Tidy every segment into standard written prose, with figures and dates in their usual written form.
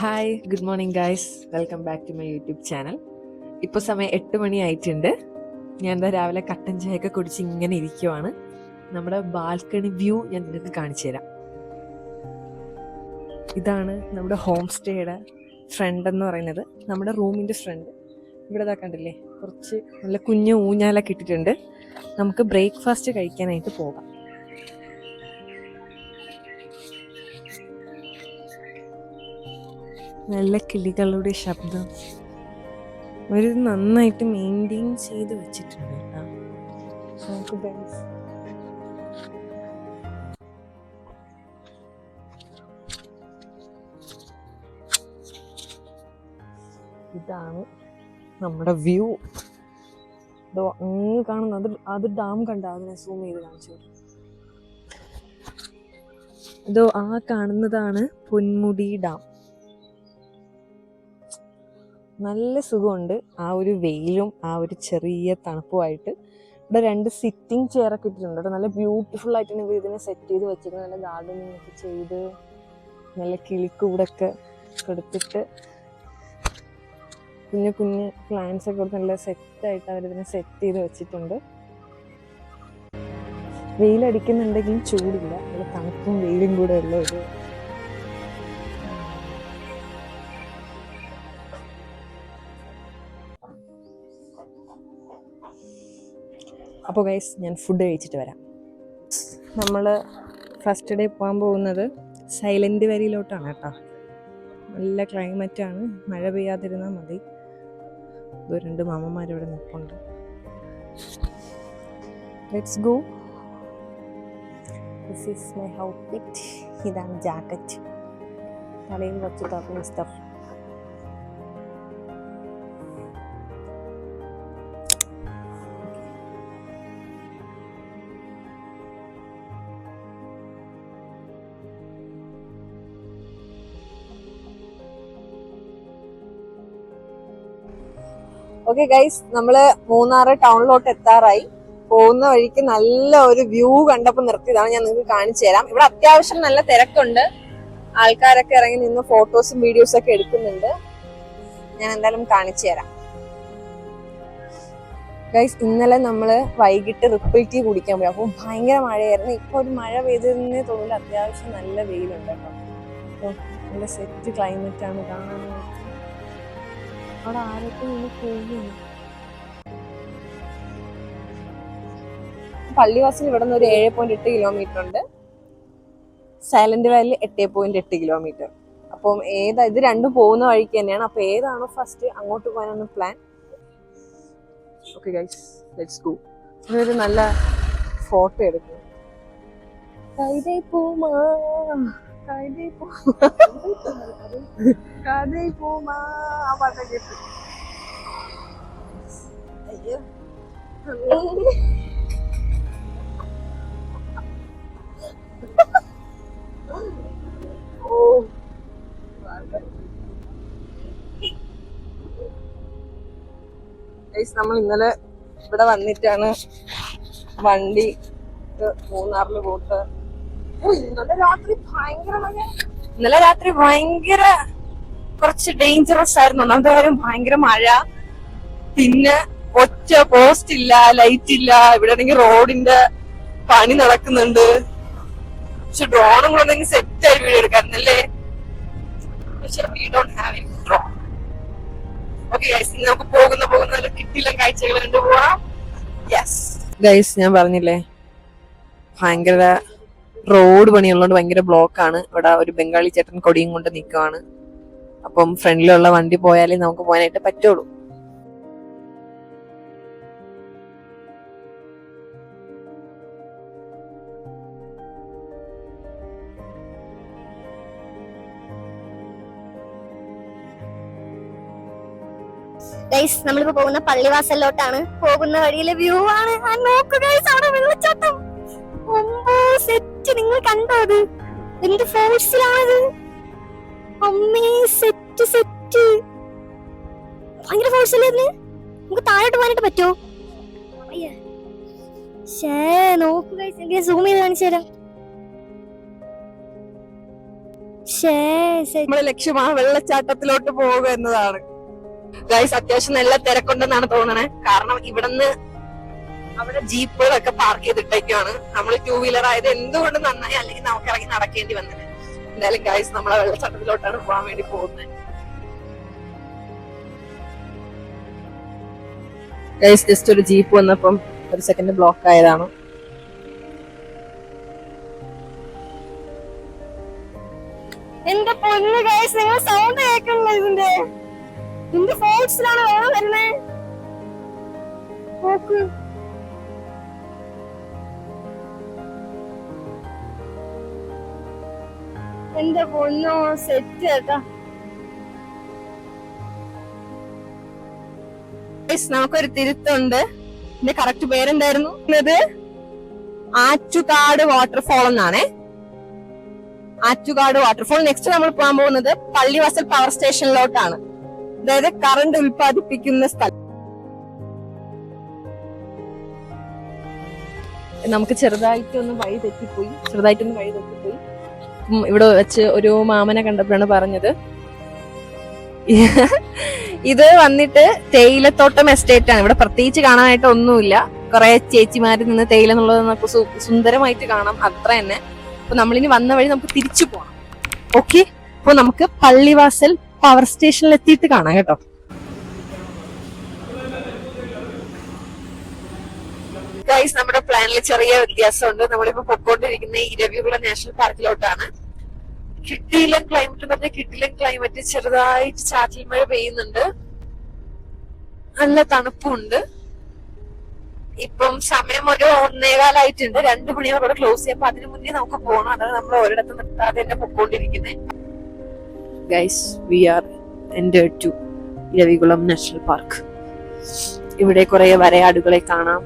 Hi, good morning guys. Welcome back to my YouTube channel. ഇപ്പോൾ സമയം 8 മണി ആയിട്ടുണ്ട്. ഞാൻ എന്താ രാവിലെ കട്ടൻ ചായയൊക്കെ കുടിച്ച് ഇങ്ങനെ ഇരിക്കുവാണ്. നമ്മുടെ ബാൽക്കണി വ്യൂ ഞാൻ നിങ്ങൾക്ക് കാണിച്ചു തരാം. ഇതാണ് നമ്മുടെ ഹോം സ്റ്റേയുടെ ഫ്രണ്ട് എന്ന് പറയുന്നത്, നമ്മുടെ റൂമിൻ്റെ ഫ്രണ്ട്. ഇവിടെ ഇതാ കണ്ടില്ലേ, കുറച്ച് നല്ല കുഞ്ഞു ഊഞ്ഞാലൊക്കെ ഇട്ടിട്ടുണ്ട്. നമുക്ക് ബ്രേക്ക്ഫാസ്റ്റ് കഴിക്കാനായിട്ട് പോകാം. നല്ല കിളികളുടെ ശബ്ദം. അവർ നന്നായിട്ട് മെയിൻറ്റെയിൻ ചെയ്ത് വെച്ചിട്ടുണ്ട് കേട്ടോ. നമുക്ക് ഗൈസ് ഇതാണ് നമ്മുടെ വ്യൂ. ഇതോ അങ്ങ് കാണുന്നത് അത് ഡാം കണ്ട, അതിനെ സൂം ചെയ്ത് കാണിച്ചു. ഇതോ ആ കാണുന്നതാണ് പൊന്മുടി ഡാം. നല്ല സുഖമുണ്ട് ആ ഒരു വെയിലും ആ ഒരു ചെറിയ തണുപ്പുമായിട്ട്. ഇവിടെ 2 സിറ്റിംഗ് ചെയറൊക്കെ ഇട്ടിട്ടുണ്ട് കേട്ടോ. നല്ല ബ്യൂട്ടിഫുൾ ആയിട്ട് തന്നെ ഇതിനെ സെറ്റ് ചെയ്ത് വെച്ചിരിക്കുന്നത്. നല്ല ഗാർഡനിങ് ഒക്കെ ചെയ്ത് നല്ല കിളിക്കൂടൊക്കെ കൊടുത്തിട്ട് കുഞ്ഞു കുഞ്ഞ് പ്ലാന്റ്സ് ഒക്കെ കൊടുത്ത് നല്ല സെറ്റായിട്ട് അവരിതിനെ സെറ്റ് ചെയ്ത് വെച്ചിട്ടുണ്ട്. വെയിലടിക്കുന്നുണ്ടെങ്കിലും ചൂടില്ല, നല്ല തണുപ്പും വെയിലും കൂടെ ഉള്ള ഒരു അപ്പോൾ ഗൈസ് ഞാൻ ഫുഡ് കഴിച്ചിട്ട് വരാം. നമ്മൾ ഫസ്റ്റ് ഡേ പോകാൻ പോകുന്നത് സൈലന്റ് വാലിയിലോട്ടാണ് കേട്ടോ. നല്ല ക്ലൈമറ്റാണ്, മഴ പെയ്യാതിരുന്നാൽ മതി. 2 മാമന്മാരിവിടെ നിൽപ്പുണ്ട്. Let's go. This is my outfit. ഇതാണ് ജാക്കറ്റ്, തലയിൽ കുറച്ച് തപ്പുന്ന സ്റ്റഫ്. ഓക്കെ ഗൈസ്, നമ്മള് മൂന്നാറ് ടൗണിലോട്ട് എത്താറായി. പോകുന്ന വഴിക്ക് നല്ല ഒരു വ്യൂ കണ്ടപ്പോൾ നിർത്തിയതാണ്. ഞാൻ നിങ്ങൾക്ക് കാണിച്ചു തരാം. ഇവിടെ അത്യാവശ്യം നല്ല തിരക്കുണ്ട്, ആൾക്കാരൊക്കെ ഇറങ്ങി നിന്ന് ഫോട്ടോസും വീഡിയോസും ഒക്കെ എടുക്കുന്നുണ്ട്. ഞാൻ എന്തായാലും കാണിച്ചു തരാം ഗൈസ്. ഇന്നലെ നമ്മള് വൈകിട്ട് റിപ്പിൾ ടീ കുടിക്കാൻ പോയി. അപ്പോൾ ഭയങ്കര മഴയായിരുന്നു. ഇപ്പൊ ഒരു മഴ പെയ്തതെന്നേ തോന്നില്ല, അത്യാവശ്യം നല്ല വെയിലുണ്ട് കേട്ടോ. നല്ല സെറ്റ് ക്ലൈമറ്റ് ആണ് കാണാനായിട്ട്. അവിടെ ആരൊക്കെ നിന്ന് പോകുന്നു. പള്ളിവാസൽ ഇവിടെ നിന്ന് ഒരു 7.8 കിലോമീറ്റർ ഉണ്ട്. Silent Valley 8.8 kilometre. അപ്പം ഇത് രണ്ടും പോകുന്ന വഴിക്ക് തന്നെയാണ്. അപ്പൊ ഏതാണോ ഫസ്റ്റ് അങ്ങോട്ട് പോകാനാണ് plan. Okay guys, let's go. ഇതൊരു നല്ല ഫോട്ടോ എടുക്കും. ആ പാട്ടൊക്കെ ഇട്ടു. അയ്യോ നമ്മൾ ഇന്നലെ ഇവിടെ വന്നിട്ടാണ് വണ്ടി മൂന്നാറില് പോട്ട്. ഇന്നലെ രാത്രി ഭയങ്കര കുറച്ച് ഡേഞ്ചറസ് ആയിരുന്നു. ഒന്നാമത്തെ കാര്യം ഭയങ്കര മഴ, പിന്നെ ഒറ്റ പോസ്റ്റ് ഇല്ല, ലൈറ്റ് ഇല്ല. ഇവിടെ ആണെങ്കിൽ റോഡിന്റെ പണി നടക്കുന്നുണ്ട്. പക്ഷെ ഡ്രോണും കൂടെ സെറ്റ് ആയി വീഡിയോ എടുക്കാറുണ്ടല്ലേ. പക്ഷെ we don't have any drone. Okay guys, നമുക്ക് പോകുന്ന കിട്ടില്ല കാഴ്ചകൾ കണ്ടു പോവാം. യെസ് ഗൈസ്, ഞാൻ പറഞ്ഞില്ലേ ഭയങ്കര റോഡ് പണിയുള്ളതുകൊണ്ട് ഭയങ്കര ബ്ലോക്കാണ്. ഇവിടെ ഒരു ബംഗാളി ചേട്ടൻ കൊടിയും കൊണ്ട് നിൽക്കുവാണ്. അപ്പം ഫ്രണ്ടിലുള്ള വണ്ടി പോയാലേ നമുക്ക് പോകാനായിട്ട് പറ്റുള്ളൂ. ഗൈസ്, നമ്മളിപ്പോ പോകുന്ന പള്ളിവാസലിലോട്ടാണ്. പോകുന്ന വഴിയിലെ വ്യൂ ആണ്. നോക്കൂ ഗൈസ്, അവിടെ വെള്ളച്ചാട്ടം. സെറ്റ്, നിങ്ങൾ കണ്ടോ? അത് എന്ത് ഫോഴ്സിലാണത്. അമ്മേ, സെറ്റ് സെറ്റ്, ഭയങ്കര ഫോഴ്സിലായിരുന്നു. നമുക്ക് താഴോട്ട് പോകാനായിട്ട് പറ്റുമോ? നോക്കൂ ഗൈസ്, എനിക്ക് സൂം ചെയ്ത് കാണിച്ചു തരാം. നമ്മുടെ ലക്ഷ്യം ആ വെള്ളച്ചാട്ടത്തിലോട്ട് പോകുക എന്നതാണ്. ഗൈസ് അത്യാവശ്യം നല്ല തിരക്കുണ്ടെന്നാണ് തോന്നണേ. കാരണം ഇവിടുന്ന് അവിടെ ജീപ്പുകളൊക്കെ പാർക്ക് ചെയ്തിട്ടേക്കാണ്. നമ്മൾ 2 വീലർ ആയത് എന്തുകൊണ്ട് നന്നായി, അല്ലെങ്കിൽ നമുക്ക് ഇറങ്ങി നടക്കേണ്ടി വന്നത്. എന്തായാലും ഗൈസ് നമ്മളെ വെള്ളച്ചാട്ടത്തിലോട്ടാണ് പോകാൻ വേണ്ടി പോകുന്നത്. ഗൈസ് ജസ്റ്റ് ഒരു ജീപ്പ് വന്നപ്പം ഒരു സെക്കൻഡ് ബ്ലോക്ക് ആയതാണ്. എന്റെ പൊന്ന് ഗൈസ്, നിങ്ങൾ സൗണ്ട് കേൾക്കണല്ലോ ഇതിന്റെ ഫോഴ്സിലാണ് വെള്ളം വരുന്നേ. നോക്ക്, എന്റെ പൊന്നോ സെറ്റ് കേട്ടാ. നമുക്കൊരു തിരുത്തുണ്ട്. ഇതിന്റെ കറക്റ്റ് പേരെന്തായിരുന്നു? ഇത് ആറ്റുകാട് വാട്ടർഫോൾ എന്നാണേ. ആറ്റുകാട് വാട്ടർഫോൾ. നെക്സ്റ്റ് നമ്മൾ പോകാൻ പോകുന്നത് പള്ളിവാസൽ പവർ സ്റ്റേഷനിലോട്ടാണ്. അതായത് കറണ്ട് ഉൽപ്പാദിപ്പിക്കുന്ന സ്ഥലം. നമുക്ക് ചെറുതായിട്ടൊന്ന് വഴി തെറ്റിപ്പോയി. ഇവിടെ വെച്ച് ഒരു മാമനെ കണ്ടപ്പോഴാണ് പറഞ്ഞത്, ഇത് വന്നിട്ട് തേയിലത്തോട്ടം എസ്റ്റേറ്റ് ആണ്. ഇവിടെ പ്രത്യേകിച്ച് കാണാനായിട്ട് ഒന്നുമില്ല. കുറെ ചേച്ചിമാര് നിന്ന് തേയില എന്നുള്ളത് നമുക്ക് സുന്ദരമായിട്ട് കാണാം, അത്ര തന്നെ. അപ്പൊ നമ്മളിനി വന്ന വഴി നമുക്ക് തിരിച്ചു പോകണം. ഓക്കെ, അപ്പൊ നമുക്ക് പള്ളിവാസൽ പവർ സ്റ്റേഷനിൽ എത്തിയിട്ട് കാണാം കേട്ടോ. ഗൈസ് നമ്മുടെ പ്ലാനിൽ ചെറിയ വ്യത്യാസമുണ്ട്. നമ്മളിപ്പോ പൊക്കോണ്ടിരിക്കുന്ന ഇരവികുളം നാഷണൽ പാർക്കിലോട്ടാണ്. കിട്ടിയിലൻ ക്ലൈമറ്റ് എന്ന് പറഞ്ഞാൽ കിട്ടിയിലൻ ക്ലൈമറ്റ്. ചെറുതായിട്ട് ചാറ്റൽ മഴ പെയ്യുന്നുണ്ട്, നല്ല തണുപ്പുണ്ട്. ഇപ്പം സമയം ഒരു 1:15 2 മണിയോടെ ക്ലോസ് ചെയ്യാം. അപ്പൊ അതിനു മുന്നേ നമുക്ക് പോകണം. അതാണ് നമ്മൾ ഒരിടത്ത് നിർത്താതെ തന്നെ പൊക്കോണ്ടിരിക്കുന്നത്. Guys we are entered to Eravikulam national park. ഇവിടെ കുറെ വരയാടുകളെ കാണാം,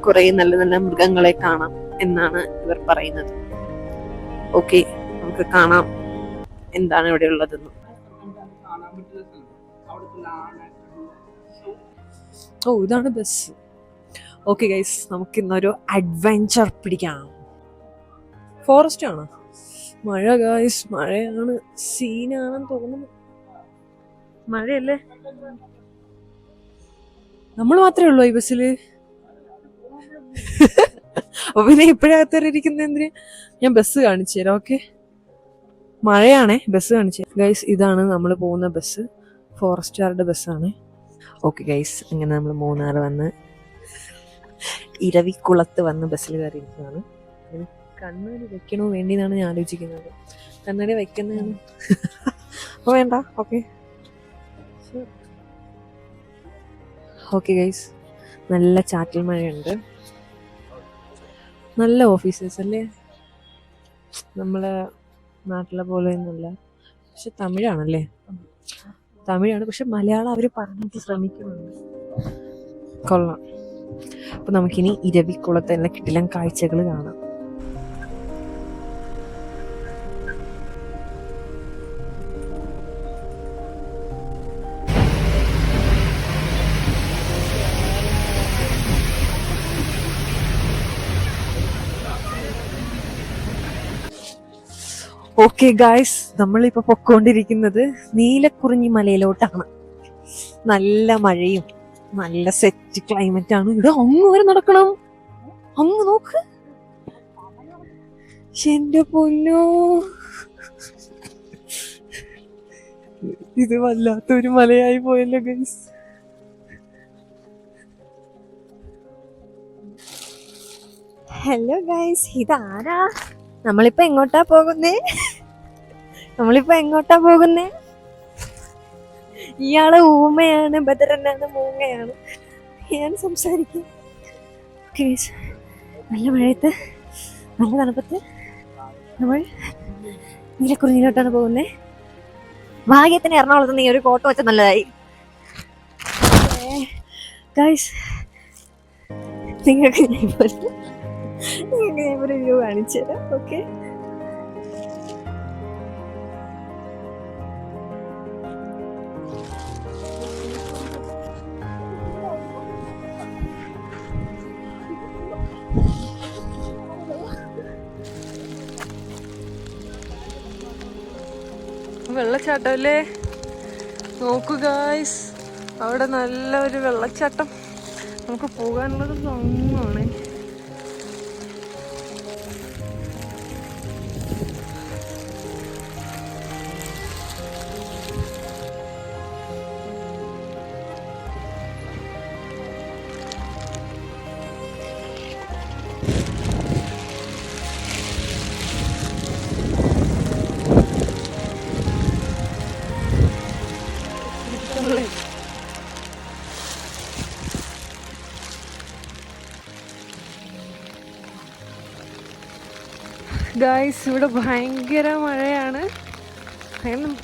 കുറെ നല്ല നല്ല മൃഗങ്ങളെ കാണാം എന്നാണ് ഇവർ പറയുന്നത്. ഓക്കെ, നമുക്ക് കാണാം എന്താണ് ഇവിടെ ഉള്ളതെന്ന്. ഓ, ഇതാണ് ബസ്. ഓക്കെ ഗൈസ്, നമുക്ക് ഇന്നൊരു അഡ്വെഞ്ചർ പിടിക്കാം. ഫോറസ്റ്റ് ആണ്. മഴ ഗൈസ്, മഴയാണ്. സീനാണെന്ന് തോന്നുന്നു. മഴയല്ലേ? നമ്മൾ മാത്രമേ ഉള്ളൂ ഈ ബസ്സില്. അപ്പൊ പിന്നെ ഇപ്പോഴകത്തിരിക്കുന്ന എന്തിന്? ഞാൻ ബസ് കാണിച്ചു തരാം. ഓക്കെ, മഴയാണേ, ബസ് കാണിച്ചു തരാം. ഗൈസ് ഇതാണ് നമ്മൾ പോകുന്ന ബസ്, ഫോറസ്റ്റുകാരുടെ ബസ്സാണ്. ഓക്കെ ഗൈസ്, അങ്ങനെ നമ്മൾ മൂന്നാർ വന്ന് ഇരവിക്കുളത്ത് വന്ന് ബസ്സിൽ കയറിയിരിക്കുന്നതാണ്. കണ്ണാടി വെക്കണോ വേണ്ടിയെന്നാണ് ഞാൻ ആലോചിക്കുന്നത്. കണ്ണാടി വെക്കുന്നതാണ്. അപ്പൊ വേണ്ട. ഓക്കെ ഓക്കെ ഗൈസ്, നല്ല ചാറ്റൽ മഴയുണ്ട്. നല്ല ഓഫീസേഴ്സ് അല്ലേ, നമ്മളെ നാട്ടിലെ പോലെ ഒന്നുമല്ല. പക്ഷെ തമിഴാണല്ലേ, തമിഴാണ്. പക്ഷെ മലയാളം അവർ പറഞ്ഞിട്ട് ശ്രമിക്കുന്നുണ്ട്. കൊള്ളാം. അപ്പൊ നമുക്കിനി ഇരവിക്കുളത്തെ എല്ലാ കിടിലൻ കാഴ്ചകൾ കാണാം. ഓക്കെ ഗായ്സ്, നമ്മളിപ്പോ പൊക്കോണ്ടിരിക്കുന്നത് നീലക്കുറിഞ്ഞി മലയിലോട്ടാണ്. നല്ല മഴയും നല്ല സെറ്റ് ക്ലൈമറ്റ് ആണ്. ഇവിടെ അങ്ങ് വരെ നടക്കണം. അങ്ങ് നോക്ക്, എന്റെ പൊന്നോ, ഇത് വല്ലാത്തൊരു മലയായി പോയല്ലോ ഗൈസ്. ഹലോ ഗൈസ്, ഇതാരാ? നമ്മളിപ്പോ എങ്ങോട്ടാ പോകുന്നേ? ഇയാള് ഊമയാണ്, ബദറനാണ്, മൂങ്ങയാണ്. ഞാൻ സംസാരിക്കും. നല്ല മഴയത്ത് നല്ല തണുപ്പത്ത് നമ്മൾ നീലക്കുറിഞ്ഞിലോട്ടാണ് പോകുന്നത്. ഭാഗ്യത്തിന് എറണാകുളത്ത് നീ ഒരു കോട്ട വെച്ച നല്ലതായി. ഗൈസ്, നിങ്ങൾക്ക് ഞാൻ ഒരു വ്യൂ കാണിച്ചു തരാം. ഓക്കെ, വെള്ളച്ചാട്ടം അല്ലേ? നോക്കൂ ഗായ്സ്, അവിടെ നല്ലൊരു വെള്ളച്ചാട്ടം. നമുക്ക് പോകാനുള്ളത് അങ്ങാണ്. ഗായ്സ്, ഇവിടെ ഭയങ്കര മഴയാണ്.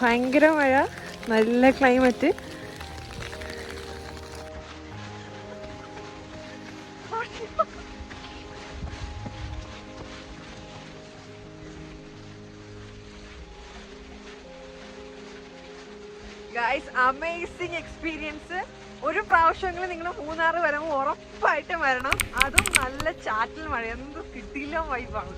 ഭയങ്കര മഴ, നല്ല ക്ലൈമറ്റ്. Guys, amazing experience. ഒരു പ്രാവശ്യമെങ്കിലും നിങ്ങൾ മൂന്നാർ വരുമ്പോൾ ഉറപ്പായിട്ടും വരണം. അതും നല്ല ചാറ്റൽ മഴ, എന്ത് കിട്ടിയില്ല വൈബാണ്.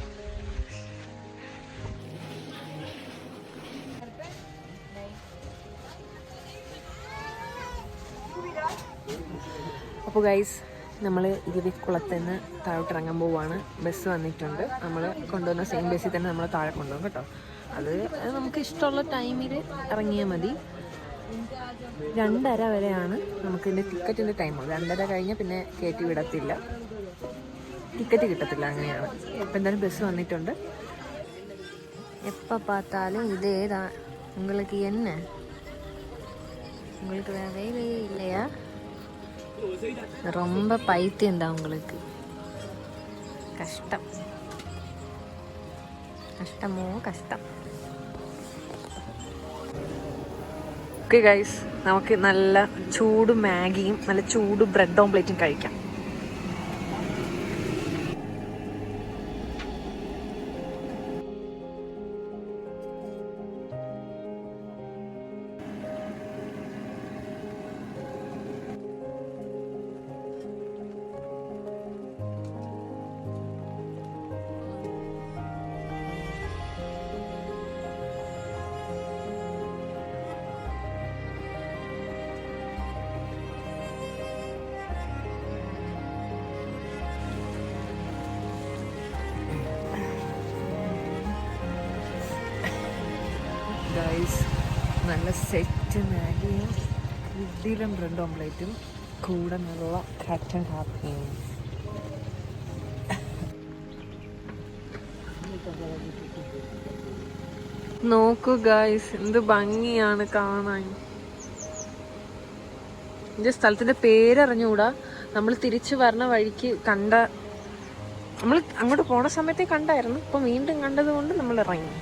അപ്പോൾ ഗൈസ്, നമ്മൾ ഇരുവിക്കുളത്ത് നിന്ന് താഴോട്ട് ഇറങ്ങാൻ പോവുകയാണ്. ബസ് വന്നിട്ടുണ്ട്. നമ്മൾ കൊണ്ടുവന്ന സെയിം ബസ്സിൽ തന്നെ നമ്മൾ താഴെ കൊണ്ടുപോകും കേട്ടോ. അത് നമുക്ക് ഇഷ്ടമുള്ള ടൈമിൽ ഇറങ്ങിയാൽ മതി. 2:30 വരെയാണ് നമുക്കിതിൻ്റെ ടിക്കറ്റിൻ്റെ ടൈം. 2:30 കഴിഞ്ഞാൽ പിന്നെ കയറ്റി വിടത്തില്ല, ടിക്കറ്റ് കിട്ടത്തില്ല, അങ്ങനെയാണ്. അപ്പം എന്തായാലും ബസ് വന്നിട്ടുണ്ട്. எப்போ பார்த்தாலும் இதே தான் உங்களுக்கு. என்ன உங்களுக்கு வேற வேலையே இல்லையா? ரொம்ப பைத்தியம் தான் உங்களுக்கு. கஷ்டம், கஷ்டமோ கஷ்டம். ഓക്കെ ഗൈസ്, നമുക്ക് നല്ല ചൂട് മാഗിയും നല്ല ചൂട് ബ്രെഡ് ഓംപ്ലേറ്റും കഴിക്കാം. ഗൈസ്, നല്ല സെറ്റ് മാഗിയും ഇഡ്ഡലിയും ബ്രെഡ് ഓംപ്ലേറ്റും കൂടെ നല്ല കട്ടൻ കാപ്പിയും. നോക്കൂ ഗൈസ്, എന്ത് ഭംഗിയാണ് കാണാൻ. ഇതിൻ്റെ സ്ഥലത്തിൻ്റെ പേരറിഞ്ഞുകൂടാ. നമ്മൾ തിരിച്ചു വരണ വഴിക്ക് കണ്ട, നമ്മൾ അങ്ങോട്ട് പോണ സമയത്തേ കണ്ടായിരുന്നു. ഇപ്പം വീണ്ടും കണ്ടത് കൊണ്ട് നമ്മൾ ഇറങ്ങി.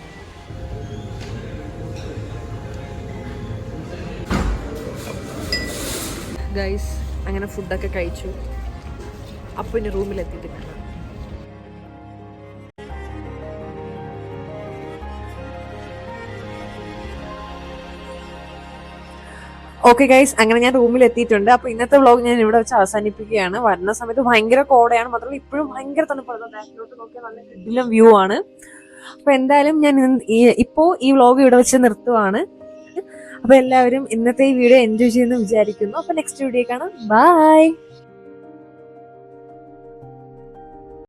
ഗൈസ്, അങ്ങനെ ഫുഡൊക്കെ കഴിച്ചു. അപ്പോൾ ഇനി റൂമിലെത്തിയിട്ട് കാണാം. ഓക്കെ ഗൈസ്, അങ്ങനെ ഞാൻ റൂമിൽ എത്തിയിട്ടുണ്ട്. അപ്പോൾ ഇന്നത്തെ വ്ളോഗ് ഞാൻ ഇവിടെ വെച്ച് അവസാനിപ്പിക്കുകയാണ്. വരുന്ന സമയത്ത് ഭയങ്കര കോടയാണ്, മാത്രമല്ല ഇപ്പോഴും ഭയങ്കര തണുപ്പാണ്. ബാക്കിലോട്ട് നോക്കിയാൽ നല്ല കിടിലം വ്യൂ ആണ്. അപ്പോൾ എന്തായാലും ഞാൻ ഇപ്പോൾ ഈ വ്ളോഗ് ഇവിടെ വെച്ച് നിർത്തുവാണ്. അപ്പോൾ എല്ലാവരും ഇന്നത്തെ ഈ വീഡിയോ എൻജോയ് ചെയ്യുമെന്ന് വിചാരിക്കുന്നു. അപ്പോൾ നെക്സ്റ്റ് വീഡിയോ കാണാം. ബൈ.